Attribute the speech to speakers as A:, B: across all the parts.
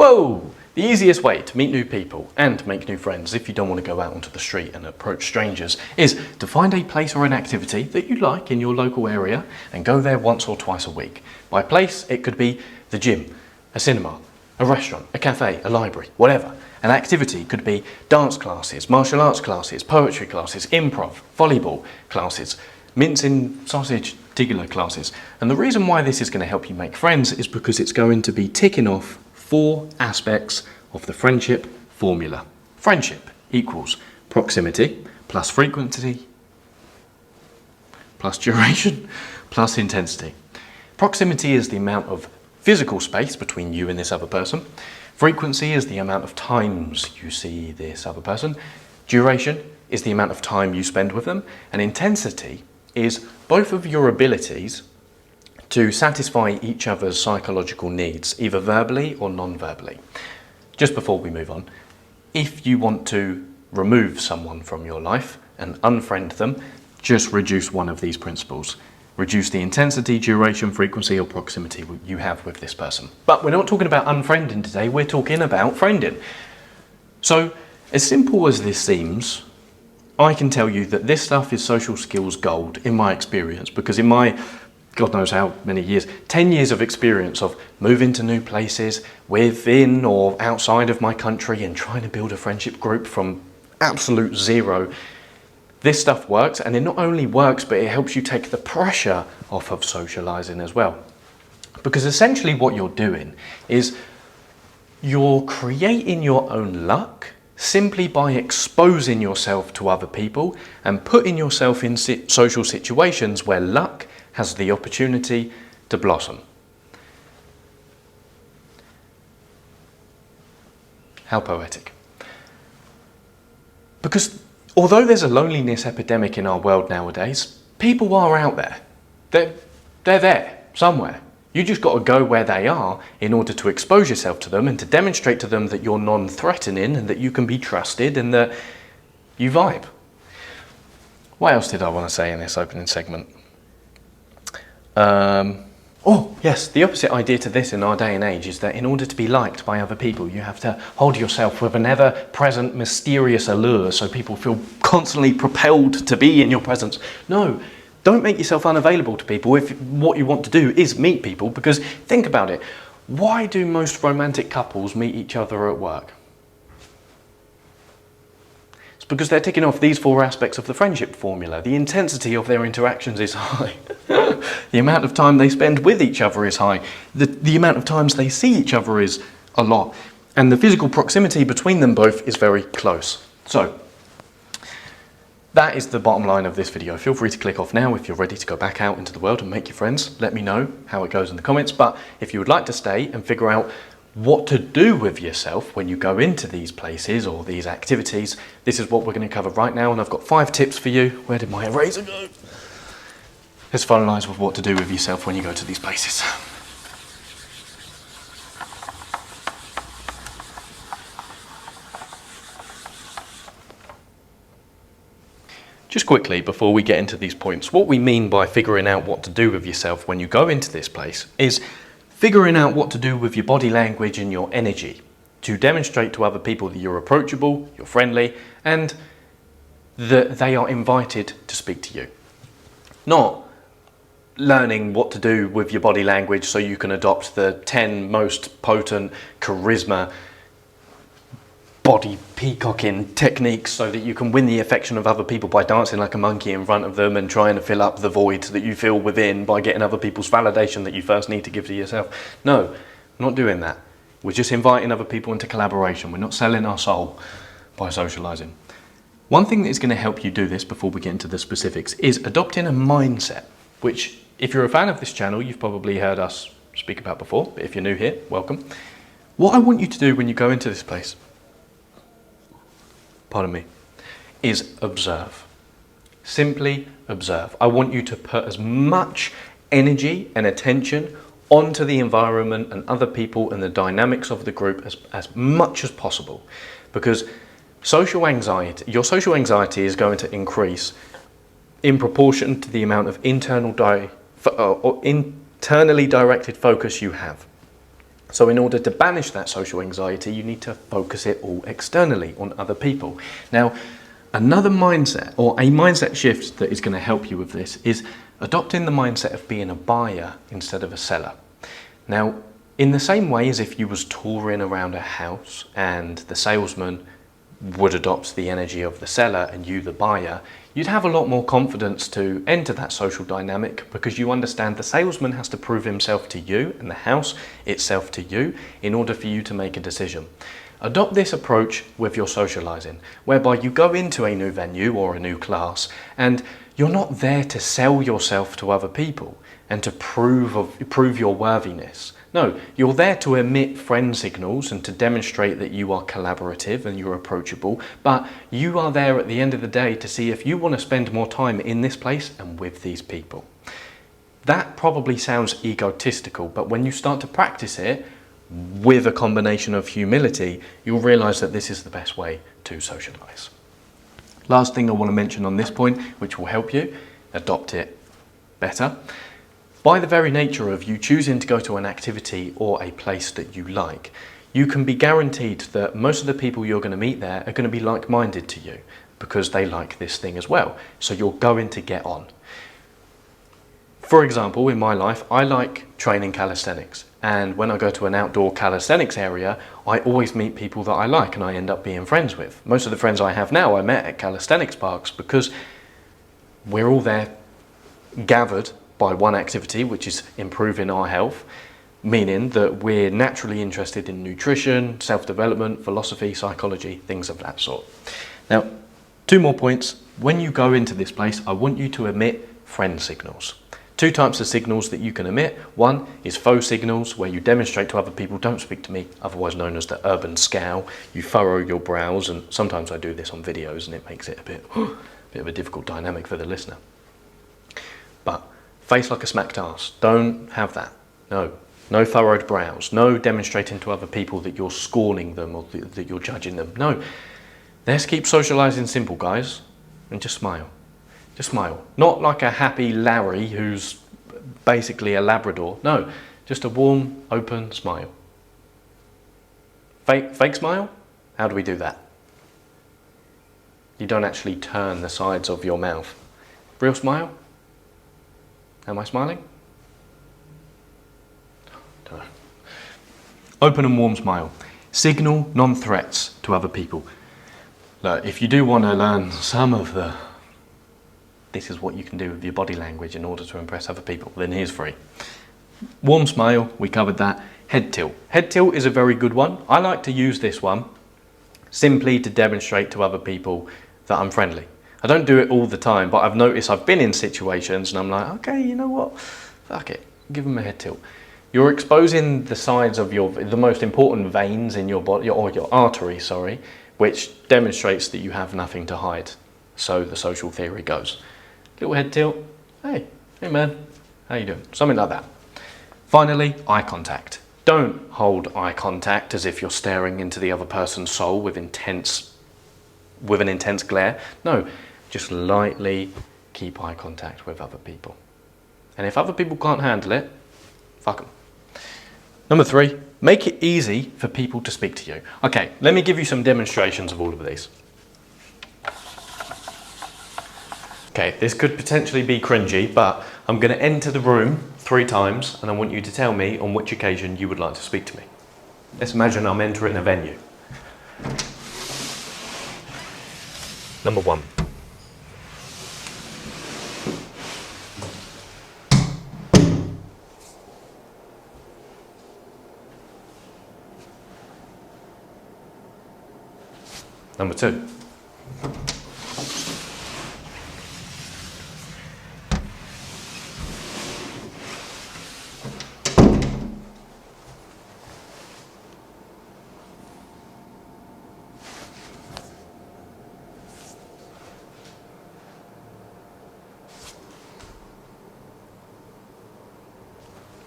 A: Whoa! The easiest way to meet new people and make new friends if you don't want to go out onto the street and approach strangers is to find a place or an activity that you like in your local area and go there once or twice a week. By place, it could be the gym, a cinema, a restaurant, a cafe, a library, whatever. An activity could be dance classes, martial arts classes, poetry classes, improv, volleyball classes, mincing sausage tiggler classes. And the reason why this is going to help you make friends is because it's going to be ticking off 4 aspects of the friendship formula. Friendship equals proximity plus frequency plus duration plus intensity. Proximity is the amount of physical space between you and this other person. Frequency is the amount of times you see this other person. Duration is the amount of time you spend with them. And intensity is both of your abilities to satisfy each other's psychological needs, either verbally or non-verbally. Just before we move on, if you want to remove someone from your life and unfriend them, just reduce one of these principles. Reduce the intensity, duration, frequency or proximity you have with this person. But we're not talking about unfriending today, we're talking about friending. So, as simple as this seems, I can tell you that this stuff is social skills gold in my experience, because in my, God knows how many years, 10 years of experience of moving to new places within or outside of my country and trying to build a friendship group from absolute zero. This stuff works, and it not only works, but it helps you take the pressure off of socializing as well. Because essentially what you're doing is you're creating your own luck simply by exposing yourself to other people and putting yourself in social situations where luck has the opportunity to blossom. How poetic. Because although there's a loneliness epidemic in our world nowadays, people are out there. They're there, somewhere. You just got to go where they are in order to expose yourself to them and to demonstrate to them that you're non-threatening and that you can be trusted and that you vibe. What else did I want to say in this opening segment? Oh, yes, the opposite idea to this in our day and age is that in order to be liked by other people, you have to hold yourself with an ever-present mysterious allure so people feel constantly propelled to be in your presence. No, don't make yourself unavailable to people if what you want to do is meet people, because think about it. Why do most romantic couples meet each other at work? It's because they're ticking off these 4 aspects of the friendship formula. The intensity of their interactions is high. The amount of time they spend with each other is high. The amount of times they see each other is a lot. And the physical proximity between them both is very close. So, that is the bottom line of this video. Feel free to click off now if you're ready to go back out into the world and make your friends. Let me know how it goes in the comments. But if you would like to stay and figure out what to do with yourself when you go into these places or these activities, this is what we're going to cover right now, and I've got 5 tips for you. Where did my eraser go? Let's finalise with what to do with yourself when you go to these places. Just quickly, before we get into these points, what we mean by figuring out what to do with yourself when you go into this place is figuring out what to do with your body language and your energy to demonstrate to other people that you're approachable, you're friendly, and that they are invited to speak to you. Not learning what to do with your body language so you can adopt the 10 most potent charisma body peacocking techniques so that you can win the affection of other people by dancing like a monkey in front of them and trying to fill up the void that you feel within by getting other people's validation that you first need to give to yourself. No, we're not doing that. We're just inviting other people into collaboration. We're not selling our soul by socializing. One thing that is going to help you do this before we get into the specifics is adopting a mindset, which if you're a fan of this channel, you've probably heard us speak about before, but if you're new here, welcome. What I want you to do when you go into this place, pardon me, is observe. Simply observe. I want you to put as much energy and attention onto the environment and other people and the dynamics of the group as much as possible, because social anxiety, your social anxiety is going to increase in proportion to the amount of internally directed focus you have. So in order to banish that social anxiety, you need to focus it all externally on other people. Now, another mindset, or a mindset shift that is going to help you with this, is adopting the mindset of being a buyer instead of a seller. Now, in the same way as if you was touring around a house and the salesman would adopt the energy of the seller and you the buyer, you'd have a lot more confidence to enter that social dynamic because you understand the salesman has to prove himself to you and the house itself to you in order for you to make a decision. Adopt this approach with your socializing, whereby you go into a new venue or a new class and you're not there to sell yourself to other people and to prove your worthiness. No, you're there to emit friend signals and to demonstrate that you are collaborative and you're approachable, but you are there at the end of the day to see if you want to spend more time in this place and with these people. That probably sounds egotistical, but when you start to practice it with a combination of humility, you'll realize that this is the best way to socialize. Last thing I want to mention on this point, which will help you adopt it better. By the very nature of you choosing to go to an activity or a place that you like, you can be guaranteed that most of the people you're going to meet there are going to be like-minded to you because they like this thing as well. So you're going to get on. For example, in my life, I like training calisthenics. And when I go to an outdoor calisthenics area, I always meet people that I like and I end up being friends with. Most of the friends I have now I met at calisthenics parks because we're all there gathered by one activity, which is improving our health, meaning that we're naturally interested in nutrition, self-development, philosophy, psychology, things of that sort. Now, 2 more points. When you go into this place, I want you to emit friend signals. 2 types of signals that you can emit. One is faux signals, where you demonstrate to other people, don't speak to me, otherwise known as the urban scowl. You furrow your brows, and sometimes I do this on videos and it makes it a bit of a difficult dynamic for the listener. But face like a smacked ass. Don't have that. No furrowed brows. No demonstrating to other people that you're scorning them or that you're judging them. No. Let's keep socializing simple, guys, and just smile. Just smile. Not like a happy Larry who's basically a Labrador. No, just a warm, open smile. Fake smile? How do we do that? You don't actually turn the sides of your mouth. Real smile? Am I smiling? Don't know. Open and warm smile. Signal non-threats to other people. Look, if you do want to learn some of this is what you can do with your body language in order to impress other people, then here's 3. Warm smile, we covered that. Head tilt. Head tilt is a very good one. I like to use this one simply to demonstrate to other people that I'm friendly. I don't do it all the time, but I've noticed I've been in situations and I'm like, okay, you know what? Fuck it, give them a head tilt. You're exposing the sides of the most important veins in your body, or your artery, sorry, which demonstrates that you have nothing to hide. So the social theory goes. Little head tilt. Hey man, how you doing? Something like that. Finally, eye contact. Don't hold eye contact as if you're staring into the other person's soul with an intense glare. No, just lightly keep eye contact with other people. And if other people can't handle it, fuck them. Number 3, make it easy for people to speak to you. Okay, let me give you some demonstrations of all of these. Okay, this could potentially be cringy, but I'm going to enter the room 3 times and I want you to tell me on which occasion you would like to speak to me. Let's imagine I'm entering a venue. Number 1. Number 2.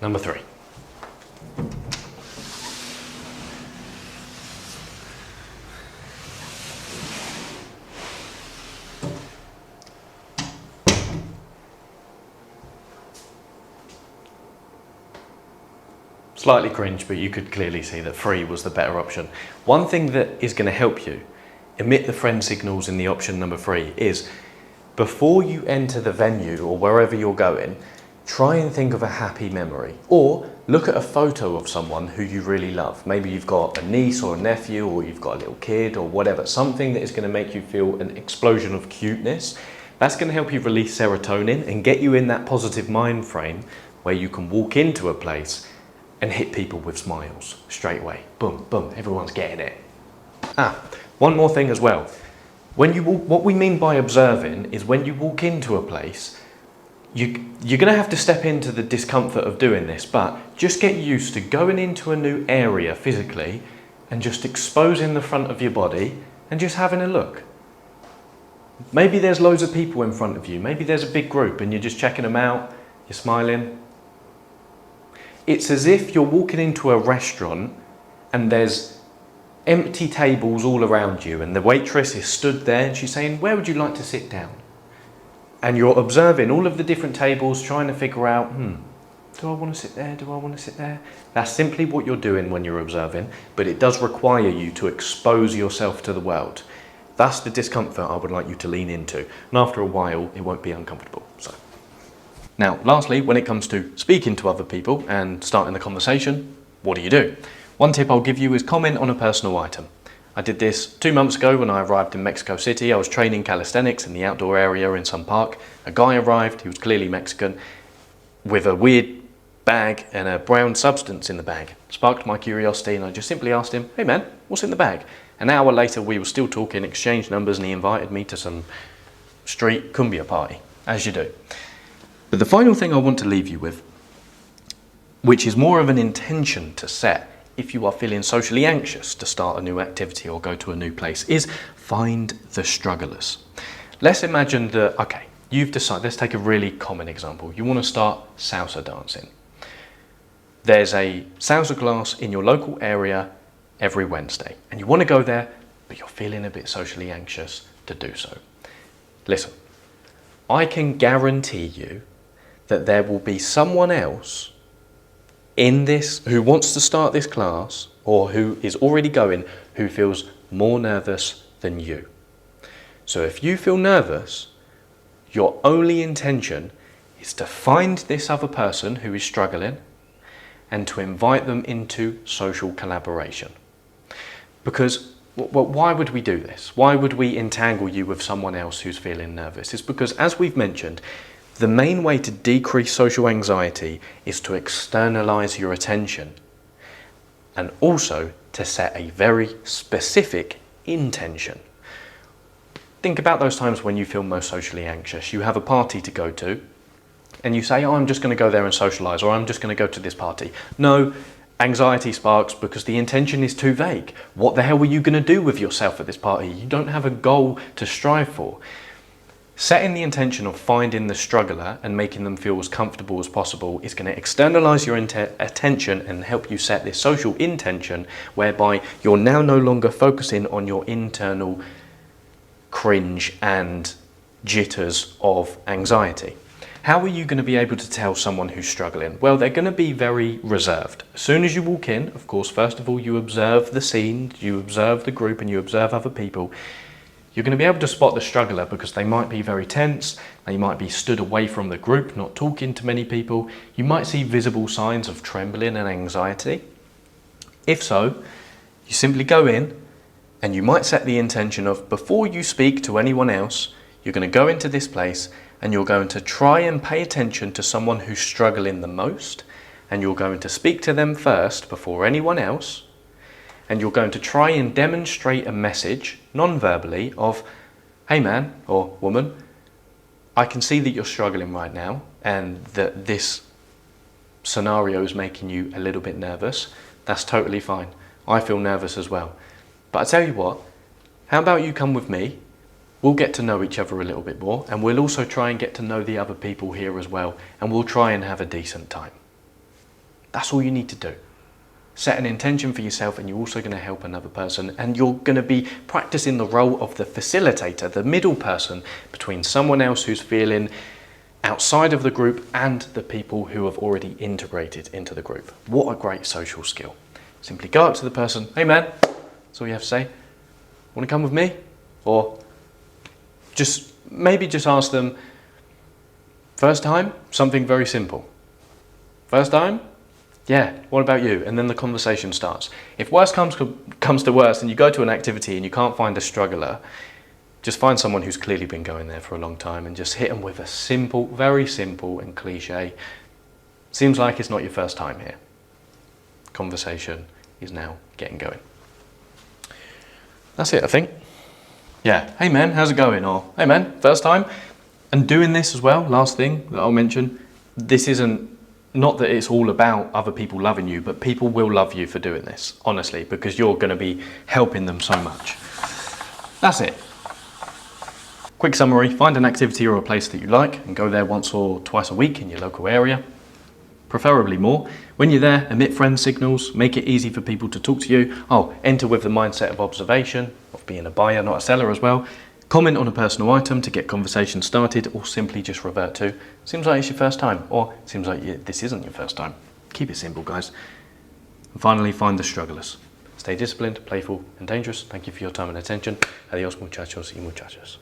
A: Number 3. Slightly cringe, but you could clearly see that 3 was the better option. One thing that is going to help you emit the friend signals in the option number 3 is before you enter the venue or wherever you're going, try and think of a happy memory, or look at a photo of someone who you really love. Maybe you've got a niece or a nephew, or you've got a little kid or whatever, something that is going to make you feel an explosion of cuteness. That's going to help you release serotonin and get you in that positive mind frame where you can walk into a place and hit people with smiles straight away. Boom, boom, everyone's getting it. One more thing as well. When you walk, what we mean by observing is when you walk into a place, you're going to have to step into the discomfort of doing this, but just get used to going into a new area physically and just exposing the front of your body and just having a look. Maybe there's loads of people in front of you. Maybe there's a big group and you're just checking them out. You're smiling. It's as if you're walking into a restaurant and there's empty tables all around you and the waitress is stood there and she's saying, "Where would you like to sit down?" And you're observing all of the different tables, trying to figure out, do I want to sit there? Do I want to sit there? That's simply what you're doing when you're observing, but it does require you to expose yourself to the world. That's the discomfort I would like you to lean into. And after a while, it won't be uncomfortable. So, now, lastly, when it comes to speaking to other people and starting the conversation, what do? One tip I'll give you is comment on a personal item. I did this 2 months ago when I arrived in Mexico City. I was training calisthenics in the outdoor area in some park. A guy arrived, he was clearly Mexican, with a weird bag and a brown substance in the bag. Sparked my curiosity and I just simply asked him, "Hey man, what's in the bag?" An hour later we were still talking, exchanged numbers, and he invited me to some street cumbia party, as you do. But the final thing I want to leave you with, which is more of an intention to set if you are feeling socially anxious to start a new activity or go to a new place, is find the strugglers. Let's imagine that, okay, you've decided, let's take a really common example. You want to start salsa dancing. There's a salsa class in your local area every Wednesday, and you want to go there, but you're feeling a bit socially anxious to do so. Listen, I can guarantee you that there will be someone else in this who wants to start this class or who is already going who feels more nervous than you. So if you feel nervous, your only intention is to find this other person who is struggling and to invite them into social collaboration. Because why would we do this? Why would we entangle you with someone else who's feeling nervous? It's because, as we've mentioned, the main way to decrease social anxiety is to externalize your attention and also to set a very specific intention. Think about those times when you feel most socially anxious. You have a party to go to and you say, "Oh, I'm just going to go there and socialize," or "I'm just going to go to this party." No, anxiety sparks because the intention is too vague. What the hell were you going to do with yourself at this party? You don't have a goal to strive for. Setting the intention of finding the struggler and making them feel as comfortable as possible is going to externalize your attention and help you set this social intention whereby you're now no longer focusing on your internal cringe and jitters of anxiety. How are you going to be able to tell someone who's struggling? Well, they're going to be very reserved. As soon as you walk in, of course, first of all, you observe the scene, you observe the group and you observe other people. You're going to be able to spot the struggler because they might be very tense, they might be stood away from the group, not talking to many people. You might see visible signs of trembling and anxiety. If so, you simply go in and you might set the intention of, before you speak to anyone else, you're going to go into this place and you're going to try and pay attention to someone who's struggling the most, and you're going to speak to them first before anyone else. And you're going to try and demonstrate a message, non-verbally, of, "Hey man or woman, I can see that you're struggling right now and that this scenario is making you a little bit nervous. That's totally fine. I feel nervous as well. But I tell you what, how about you come with me? We'll get to know each other a little bit more, and we'll also try and get to know the other people here as well, and we'll try and have a decent time." That's all you need to do. Set an intention for yourself, and you're also going to help another person, and you're going to be practicing the role of the facilitator, the middle person between someone else who's feeling outside of the group and the people who have already integrated into the group. What a great social skill. Simply go up to the person, hey man, that's all you have to say. Want to come with me? Or maybe just ask them, first time, something very simple. First time? Yeah, what about you? And then the conversation starts. If worst comes to worst and you go to an activity and you can't find a struggler, just find someone who's clearly been going there for a long time and just hit them with a simple, very simple and cliche, seems like it's not your first time here. Conversation is now getting going. That's it, I think. Yeah, hey man, how's it going? Or, hey man, first time? And doing this as well, last thing that I'll mention, this isn't, not that it's all about other people loving you, but people will love you for doing this, honestly, because you're going to be helping them so much. That's it. Quick summary, find an activity or a place that you like and go there once or twice a week in your local area, preferably more. When you're there, emit friend signals, make it easy for people to talk to you. Enter with the mindset of observation, of being a buyer, not a seller as well. Comment on a personal item to get conversation started, or simply just revert to, seems like it's your first time, or seems like this isn't your first time. Keep it simple, guys. And finally, find the strugglers. Stay disciplined, playful, and dangerous. Thank you for your time and attention. Adios, muchachos y muchachas.